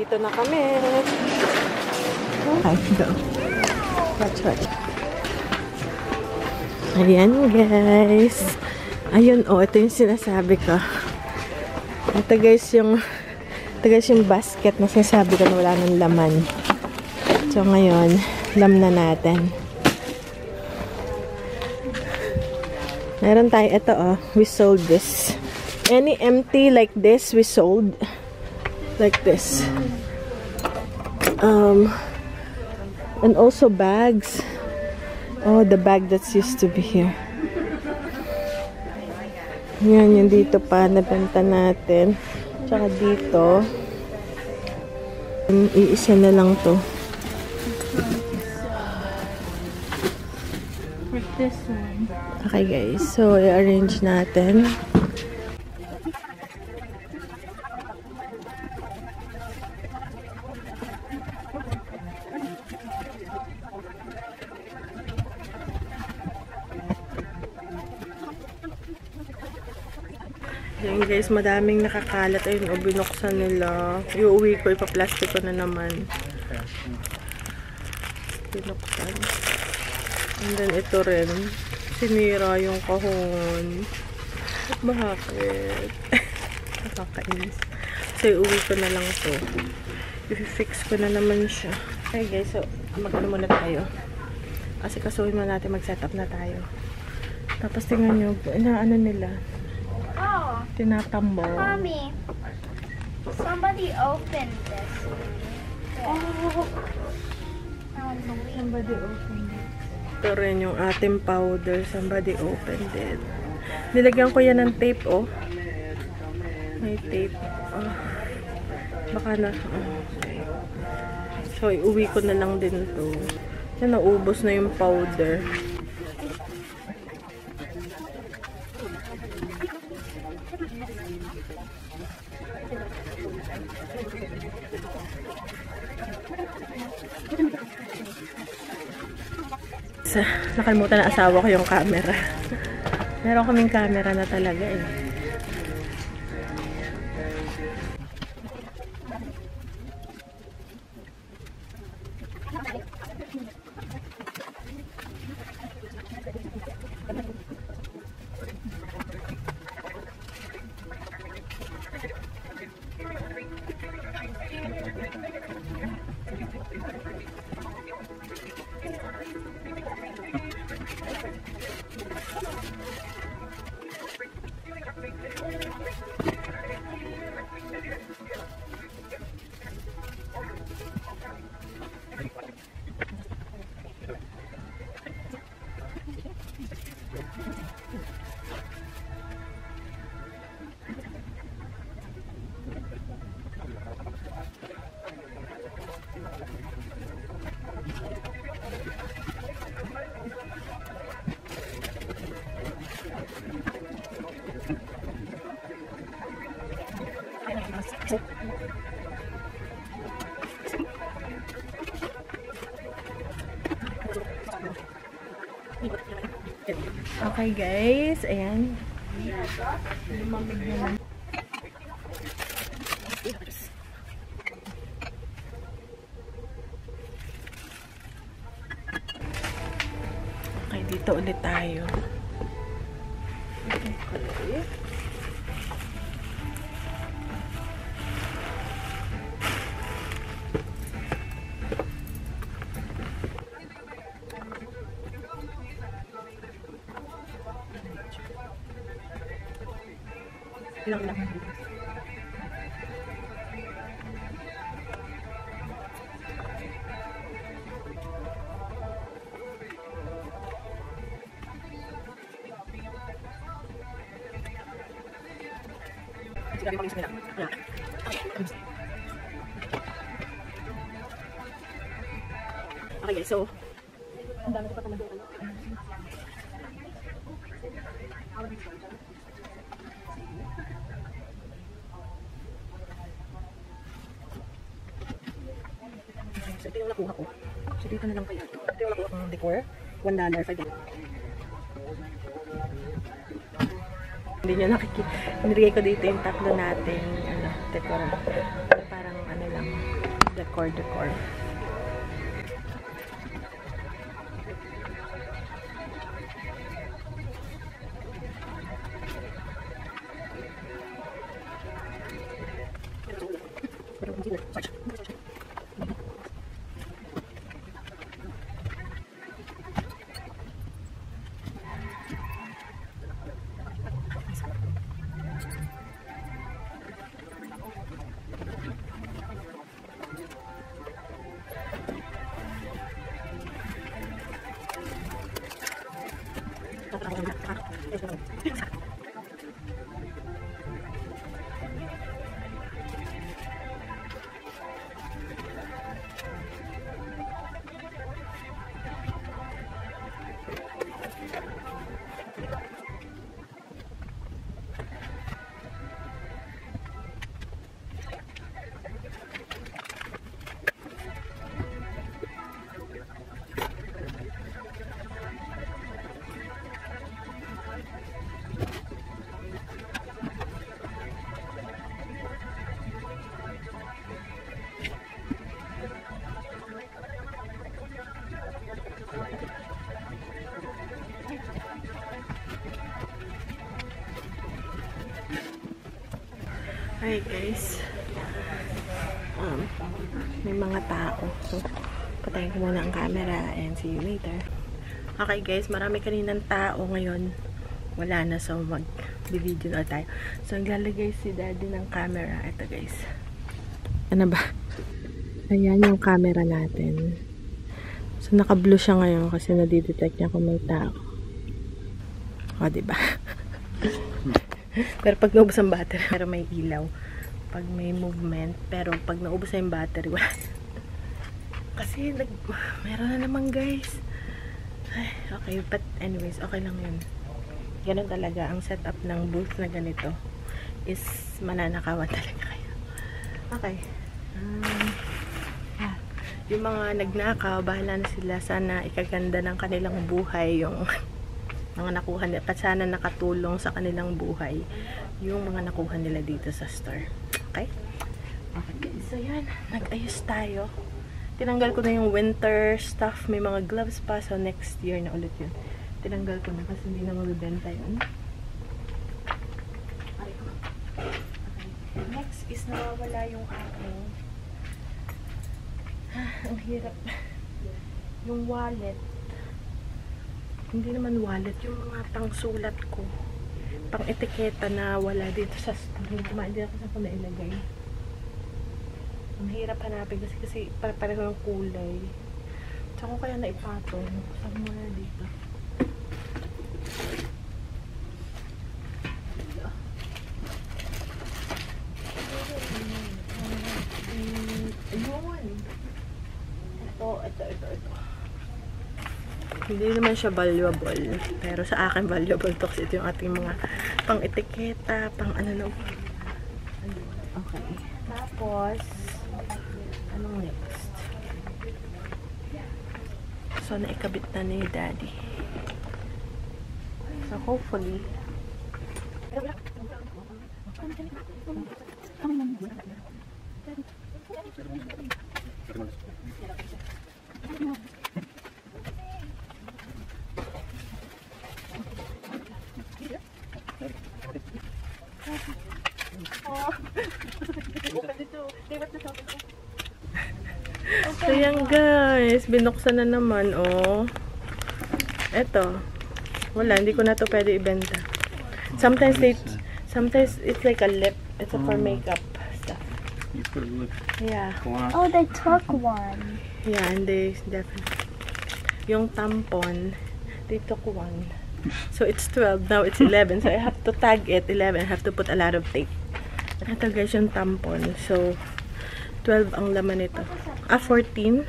Nandito na kami. Hi, go. Watch. Ayan, guys. Ayun, ito yung sinasabi ko. Ito guys yung basket na sinasabi ko na wala ng laman. So, ngayon, lam na natin. Meron tayo, ito we sold this. Any empty like this, we sold. Like this. And also bags. Oh, the bag that's used to be here. Yan, yung dito pa, nabenta natin. Tsaka dito. Iisa na lang to. Like this one. Okay guys, so i-arrange natin. Yan guys, madaming nakakalat. Ayun, binuksan nila. Iuwi ko, ipa-plastic ko na naman. Binuksan. And then, ito rin. Sinira yung kahon. Bakit? Nakakainis. So, iuwi ko na lang to. I-fix ko na naman siya. Okay guys, so, mag-ano muna tayo. Kasi kasuhin mo natin, mag-setup na tayo. Tapos, tingnan nyo, ano nila. Tinatambol. Mommy, somebody opened this. Oh. Somebody opened it. Ito rin yung ating powder. Somebody opened it. Nilagyan ko yan ng tape, May tape. Baka na. Okay. So, iuwi ko na lang din to. Yan, naubos na yung powder. Nakalimutan na asawa ko yung camera. Meron kaming camera na talaga Okay guys, ayan. Lumamig naman. Okay, dito ulit tayo. Okay. Ilang lang. Okay guys, so ang dami ko pa talaga. So, ito yung nakuha ko. So, dito na lang kaya. Ito yung nakuha kong decor. $1, $5. Hindi nyo nakikita. Nilagay ko dito yung tatlo nating decor. Parang ano lang. Decor. Hi guys, may mga tao, so patayin ko muna ang camera and see you later. Okay guys, marami kaninang tao ngayon, wala na, so mag-video na tayo. So naglalagay si daddy ng camera. Ito guys, ano ba, ayan yung camera natin. So naka-blue siya ngayon kasi nadidetect niya kung may tao. O diba? Pero pag naubos ang battery, pero may ilaw pag may movement, pero pag naubos na yung battery, wala. Kasi meron na naman guys. Ay, okay, but anyways, okay lang yun. Ganun talaga ang setup ng booth na ganito, is mananakawan talaga kayo. Okay, yung mga nagnakaw, bahala na sila. Sana ikaganda ng kanilang buhay yung mga nakuha nila, at sana nakatulong sa kanilang buhay yung mga nakuha nila dito sa store. Okay? Okay guys, so yan, nag-ayos tayo. Tinanggal ko na yung winter stuff, may mga gloves pa, so next year na ulit yun. Tinanggal ko na kasi hindi na mabibenta yun. Okay. Next is nawawala yung aking ang hirap, yung wallet. Hindi naman wallet, yung mga pangsulat ko, pang etiketa na wala dito sa store. Hindi ako sa kung nailagay. Ang hirap hanapin kasi pareho ng kulay. Saan ko kaya naipatong? Saan mo na dito? Ayun. Ito. Hindi naman siya valuable, pero sa akin valuable to kasi ito yung ating mga pang etiketa, pang ano na. Okay. Tapos anong next? So naikabit na ni daddy. So hopefully so yan guys, binuksan na naman, oh. Eto, wala, hindi ko na to pwede ibenta. Sometimes it's like a lip, it's for makeup stuff. You put a lip. Yeah. Oh, they took one. Yeah, and they definitely, yung tampon, they took one. So it's 12, now it's 11. So I have to tag it 11. I have to put a lot of tape. Ito guys yung tampon. So 12 ang laman nito. 14.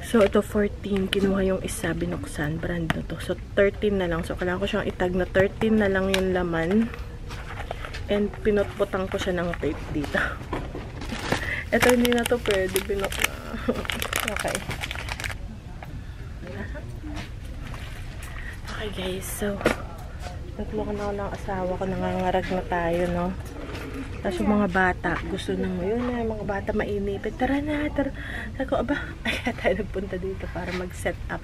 So ito 14. Kinuha yung isa, binuksan. Brand na to. So 13 na lang. So kailangan ko siyang itag na 13 na lang yung laman. And pinutputan ko siya ng tape dito. Ito hindi na to pwede. Binok na. Okay. Okay guys, so natulungan ako ng asawa ko, nangangarag na tayo, no? Tapos yung mga bata, gusto nang yun na, mga bata mainipid. Tara na, tara. Sabi ko, aba, kaya tayo nagpunta dito para mag-set up.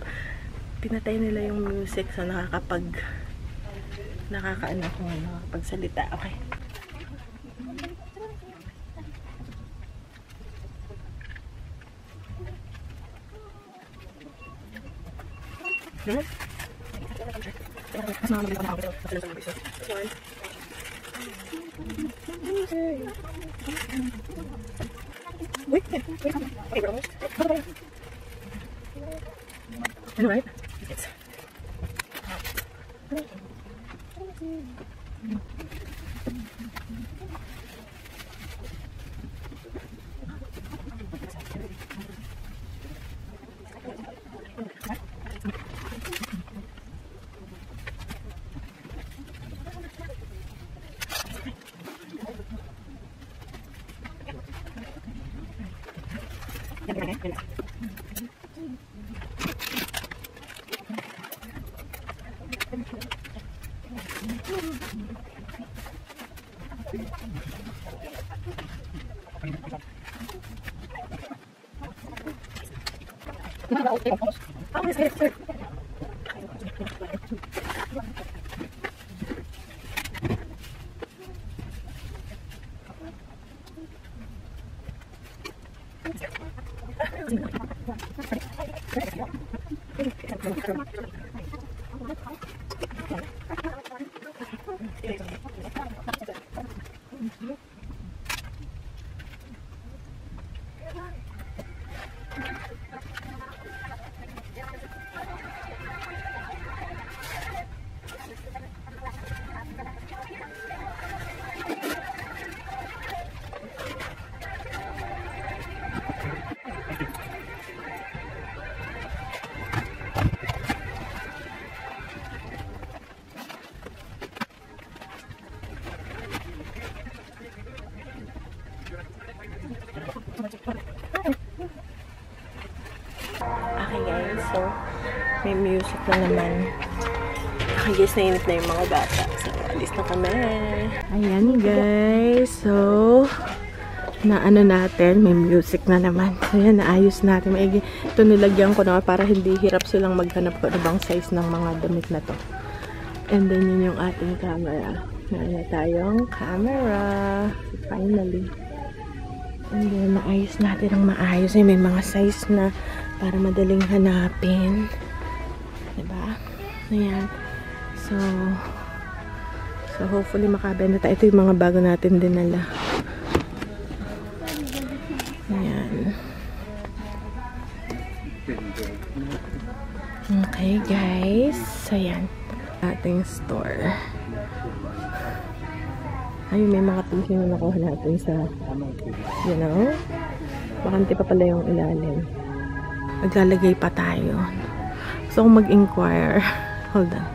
Pinatay nila yung music, so nakakapagsalita. Okay. Wait. All right. Okay guys, so may music na naman. Okay guys, nainip na yung mga bata. So, alis na kami. Ayan guys, so naano natin, may music na naman. So yan, naayos natin. Maigi. Ito nilagyan ko na para hindi hirap silang maghanap ko na bang size ng mga damit na to. And then yun yung ating camera. Meron na tayong camera. Finally. And then, naayos natin ang maayos. May mga size na para madaling hanapin. Diba? Ayan. So hopefully makabenta tayo. Ito yung mga bago natin dinala. Ayan. Okay, guys. Ayan. Ating store. Ayun, may mga tissue na nakuha natin sa, you know, bakante pa pala yung ilalim. Maglalagay pa tayo. Gusto kong mag-inquire. Hold on.